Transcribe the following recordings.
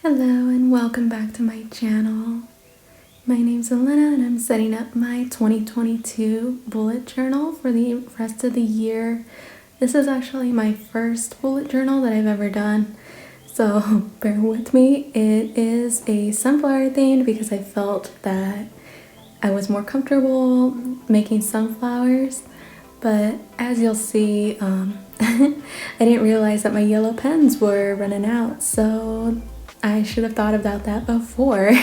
Hello and welcome back to my channel. My name's Elena and I'm setting up my 2022 bullet journal for the rest of the year. This is actually my first bullet journal that I've ever done, so bear with me. It is a sunflower themed because I felt that I was more comfortable making sunflowers, but as you'll see, I didn't realize that my yellow pens were running out, so I should have thought about that before.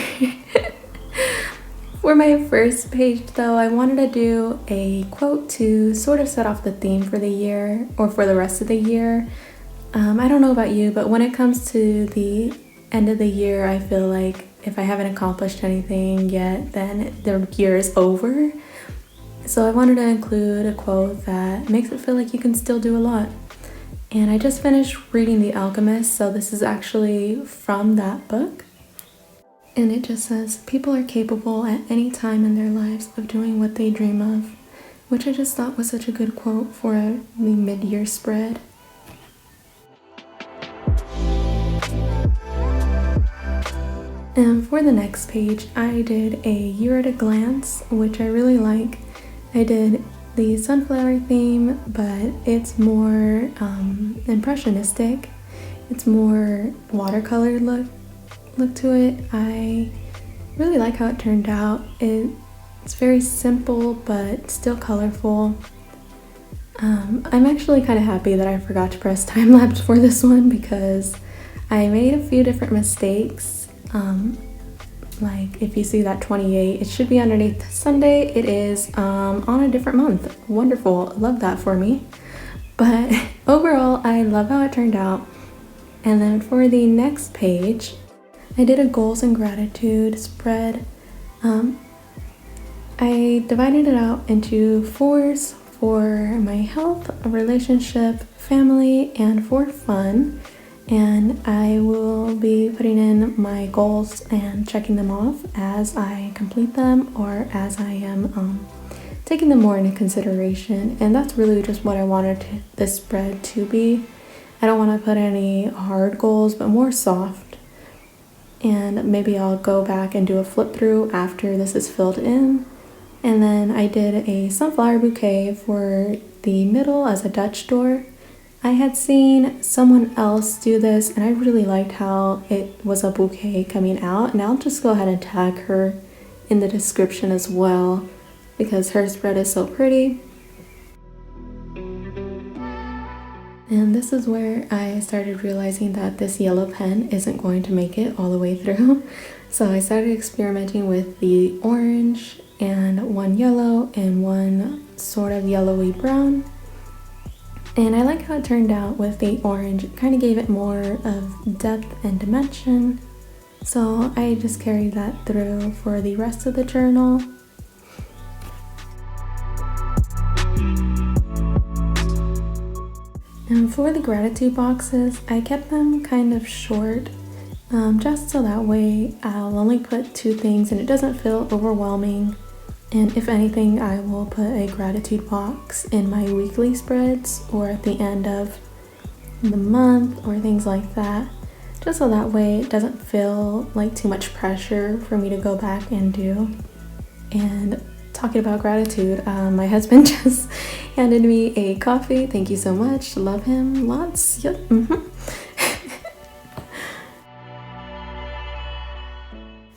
For my first page though, I wanted to do a quote to sort of set off the theme for the year, or for the rest of the year. I don't know about you, but when it comes to the end of the year, I feel like if I haven't accomplished anything yet, then the year is over. So I wanted to include a quote that makes it feel like you can still do a lot. And I just finished reading The Alchemist, so this is actually from that book. And it just says, people are capable at any time in their lives of doing what they dream of, which I just thought was such a good quote for the mid-year spread. And for the next page, I did a year at a glance, which I really like. I did the sunflower theme, but it's more impressionistic. It's more watercolor look to it. I really like how it turned out. It's very simple but still colorful. I'm actually kind of happy that I forgot to press time lapse for this one because I made a few different mistakes. Like if you see that 28, it should be underneath Sunday. It is on a different month. Wonderful. Love that for me. But overall, I love how it turned out. And then for the next page, I did a goals and gratitude spread. I divided it out into 4s for my health, relationship, family, and for fun. And I will be putting in my goals and checking them off as I complete them or as I am taking them more into consideration. And that's really just what I wanted this spread to be. I don't want to put any hard goals, but more soft. And maybe I'll go back and do a flip through after this is filled in. And then I did a sunflower bouquet for the middle as a Dutch door. I had seen someone else do this and I really liked how it was a bouquet coming out, and I'll just go ahead and tag her in the description as well because her spread is so pretty. And this is where I started realizing that this yellow pen isn't going to make it all the way through. So I started experimenting with the orange and one yellow and one sort of yellowy brown. And I like how it turned out with the orange. It kind of gave it more of depth and dimension. So I just carried that through for the rest of the journal. And for the gratitude boxes, I kept them kind of short, just so that way I'll only put 2 things and it doesn't feel overwhelming. And if anything, I will put a gratitude box in my weekly spreads or at the end of the month or things like that, just so that way it doesn't feel like too much pressure for me to go back and do. And talking about gratitude, my husband just handed me a coffee. Thank you so much. Love him lots. Yep.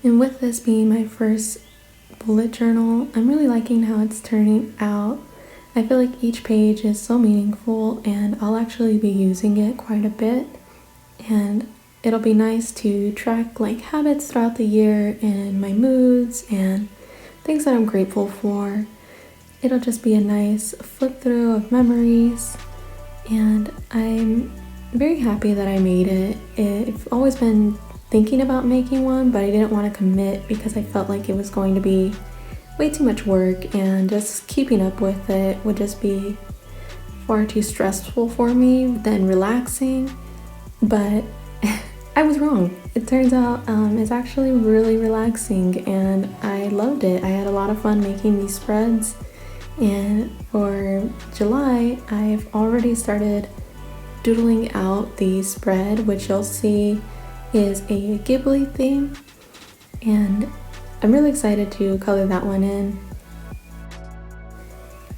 And with this being my first bullet journal, I'm really liking how it's turning out. I feel like each page is so meaningful and I'll actually be using it quite a bit, and it'll be nice to track like habits throughout the year and my moods and things that I'm grateful for. It'll just be a nice flip through of memories, and I'm very happy that I made it. I've always been thinking about making one, but I didn't want to commit because I felt like it was going to be way too much work and just keeping up with it would just be far too stressful for me than relaxing. But I was wrong. It turns out it's actually really relaxing and I loved it. I had a lot of fun making these spreads, and for July I've already started doodling out the spread, which you'll see is a Ghibli theme, and I'm really excited to color that one in.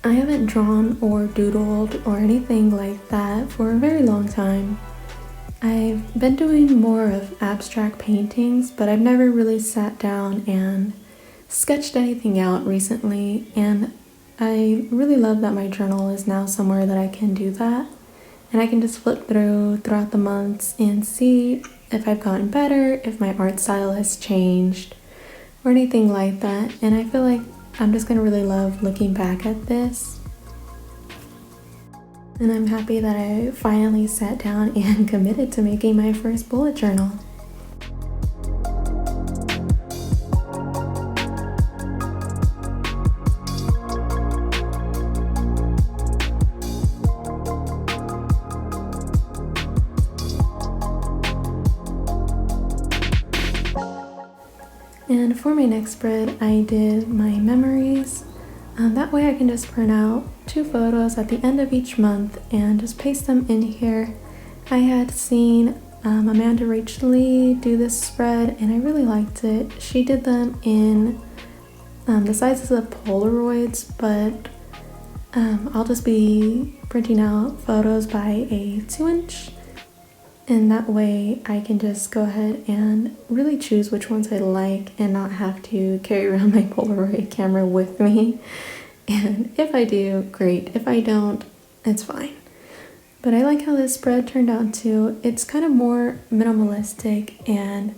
I haven't drawn or doodled or anything like that for a very long time. I've been doing more of abstract paintings, but I've never really sat down and sketched anything out recently, and I really love that my journal is now somewhere that I can do that, and I can just flip throughout the months and see if I've gotten better, if my art style has changed, or anything like that. And I feel like I'm just gonna really love looking back at this. And I'm happy that I finally sat down and committed to making my first bullet journal. And for my next spread, I did my memories. That way I can just print out 2 photos at the end of each month and just paste them in here. I had seen Amanda Rachel Lee do this spread, and I really liked it. She did them in the sizes of Polaroids, but I'll just be printing out photos by a 2-inch. And that way I can just go ahead and really choose which ones I like and not have to carry around my Polaroid camera with me. And if I do, great. If I don't, it's fine. But I like how this spread turned out too. It's kind of more minimalistic, and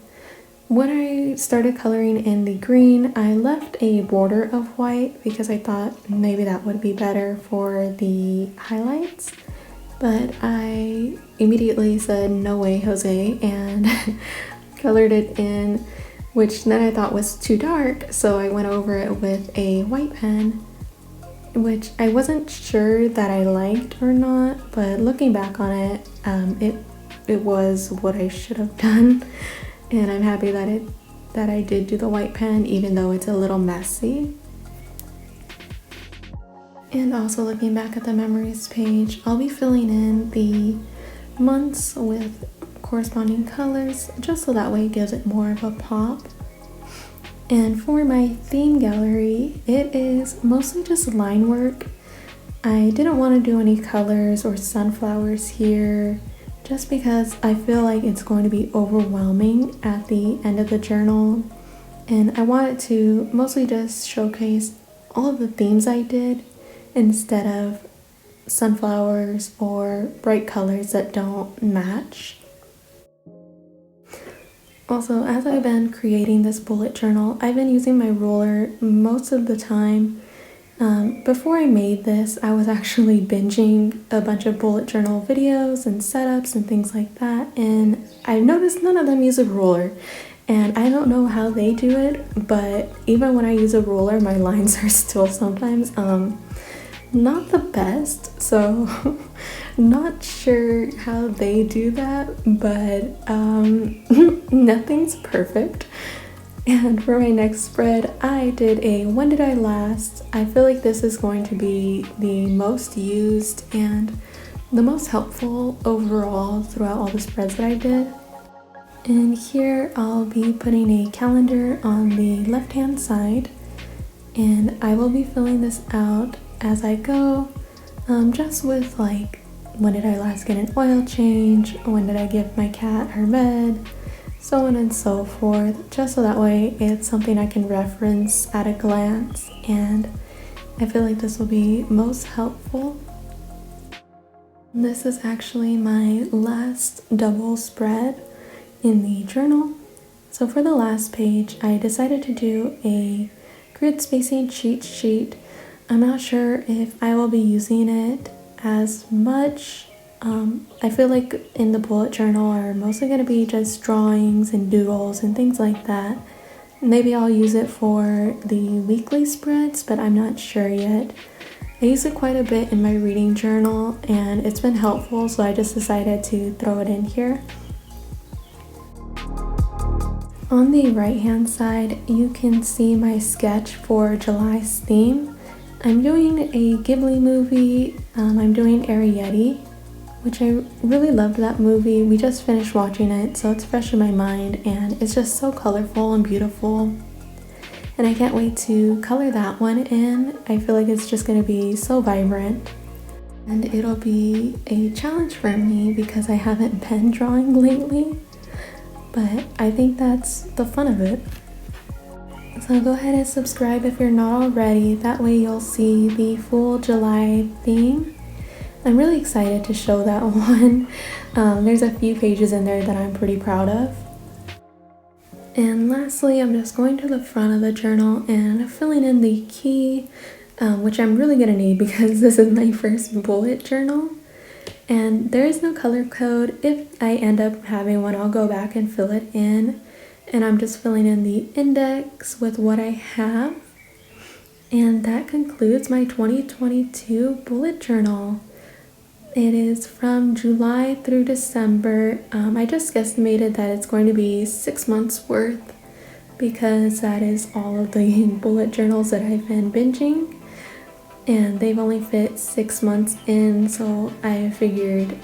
when I started coloring in the green, I left a border of white because I thought maybe that would be better for the highlights. But I immediately said, no way, Jose, and colored it in, which then I thought was too dark, so I went over it with a white pen, which I wasn't sure that I liked or not, but looking back on it, it was what I should have done, and I'm happy that I did do the white pen, even though it's a little messy. And also looking back at the memories page, I'll be filling in the months with corresponding colors, just so that way it gives it more of a pop. And for my theme gallery, it is mostly just line work. I didn't want to do any colors or sunflowers here, just because I feel like it's going to be overwhelming at the end of the journal. And I wanted to mostly just showcase all of the themes I did, instead of sunflowers or bright colors that don't match. Also, as I've been creating this bullet journal, I've been using my ruler most of the time. Before I made this, I was actually binging a bunch of bullet journal videos and setups and things like that, and I've noticed none of them use a ruler. And I don't know how they do it, but even when I use a ruler, my lines are still sometimes not the best, so not sure how they do that, but nothing's perfect. And for my next spread, I did a when did I last. I feel like this is going to be the most used and the most helpful overall throughout all the spreads that I did. And here I'll be putting a calendar on the left hand side, and I will be filling this out as I go, just with like, when did I last get an oil change, when did I give my cat her bed, so on and so forth, just so that way it's something I can reference at a glance, and I feel like this will be most helpful. This is actually my last double spread in the journal. So for the last page, I decided to do a grid spacing cheat sheet. I'm not sure if I will be using it as much. I feel like in the bullet journal are mostly going to be just drawings and doodles and things like that. Maybe I'll use it for the weekly spreads, but I'm not sure yet. I use it quite a bit in my reading journal, and it's been helpful, so I just decided to throw it in here. On the right hand side, you can see my sketch for July's theme. I'm doing a Ghibli movie. I'm doing Arrietty, which I really loved that movie. We just finished watching it, so it's fresh in my mind, and it's just so colorful and beautiful. And I can't wait to color that one in. I feel like it's just going to be so vibrant. And it'll be a challenge for me because I haven't been drawing lately. But I think that's the fun of it. So go ahead and subscribe if you're not already. That way you'll see the full July theme. I'm really excited to show that one. There's a few pages in there that I'm pretty proud of. And lastly, I'm just going to the front of the journal and filling in the key, which I'm really gonna need because this is my first bullet journal. And there is no color code. If I end up having one, I'll go back and fill it in. And I'm just filling in the index with what I have. And that concludes my 2022 bullet journal. It is from July through December. I just estimated that it's going to be 6 months worth because that is all of the bullet journals that I've been binging. And they've only fit 6 months in, so I figured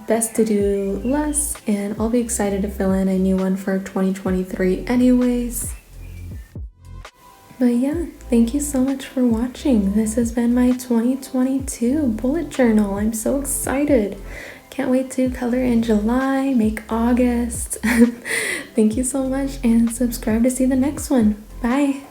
best to do less, and I'll be excited to fill in a new one for 2023 anyways. But yeah, thank you so much for watching. This has been my 2022 bullet journal. I'm so excited. Can't wait to color in July, make August. Thank you so much, and subscribe to see the next one. Bye.